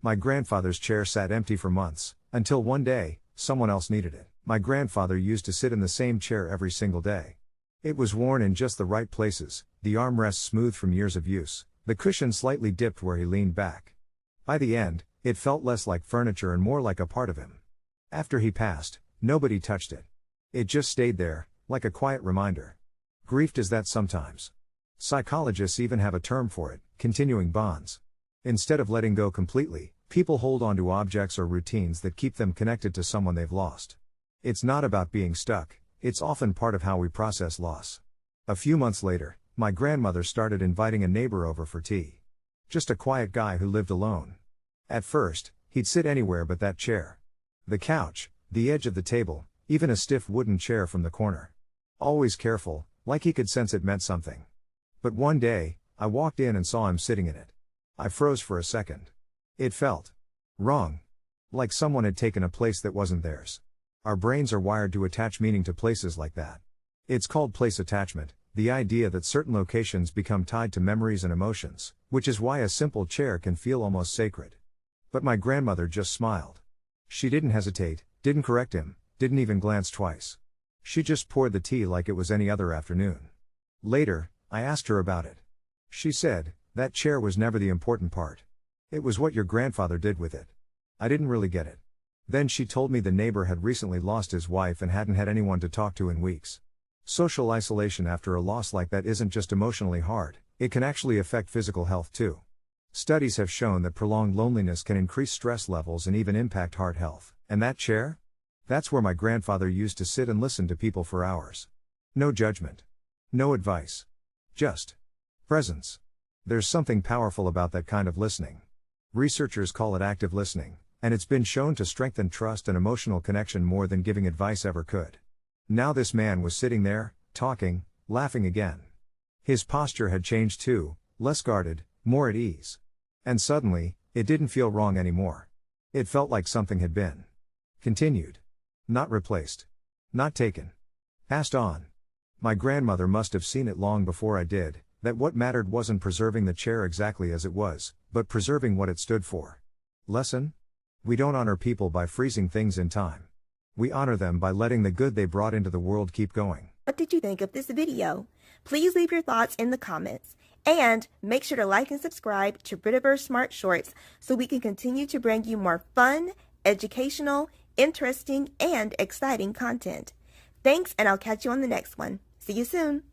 My grandfather's chair sat empty for months, until one day, someone else needed it. My grandfather used to sit in the same chair every single day. It was worn in just the right places, the armrest smooth from years of use, the cushion slightly dipped where he leaned back. By the end, it felt less like furniture and more like a part of him. After he passed, nobody touched it. It just stayed there, like a quiet reminder. Grief does that sometimes. Psychologists even have a term for it, continuing bonds. Instead of letting go completely, people hold on to objects or routines that keep them connected to someone they've lost. It's not about being stuck, it's often part of how we process loss. A few months later, my grandmother started inviting a neighbor over for tea. Just a quiet guy who lived alone. At first, he'd sit anywhere but that chair. The couch, the edge of the table, even a stiff wooden chair from the corner. Always careful, like he could sense it meant something. But one day, I walked in and saw him sitting in it. I froze for a second. It felt wrong. Like someone had taken a place that wasn't theirs. Our brains are wired to attach meaning to places like that. It's called place attachment, the idea that certain locations become tied to memories and emotions, which is why a simple chair can feel almost sacred. But my grandmother just smiled. She didn't hesitate, didn't correct him, didn't even glance twice. She just poured the tea like it was any other afternoon. Later, I asked her about it. She said, that chair was never the important part. It was what your grandfather did with it. I didn't really get it. Then she told me the neighbor had recently lost his wife and hadn't had anyone to talk to in weeks. Social isolation after a loss like that isn't just emotionally hard, it can actually affect physical health too. Studies have shown that prolonged loneliness can increase stress levels and even impact heart health. And that chair? That's where my grandfather used to sit and listen to people for hours. No judgment. No advice. Just presence. There's something powerful about that kind of listening. Researchers call it active listening, and it's been shown to strengthen trust and emotional connection more than giving advice ever could. Now this man was sitting there, talking, laughing again. His posture had changed too, less guarded, more at ease. And suddenly, it didn't feel wrong anymore. It felt like something had been continued. Not replaced. Not taken. Passed on. My grandmother must have seen it long before I did, that what mattered wasn't preserving the chair exactly as it was, but preserving what it stood for. Lesson? We don't honor people by freezing things in time. We honor them by letting the good they brought into the world keep going. What did you think of this video? Please leave your thoughts in the comments. And make sure to like and subscribe to Britt-O-Verse Smart Shorts so we can continue to bring you more fun, educational, interesting, and exciting content. Thanks, and I'll catch you on the next one. See you soon.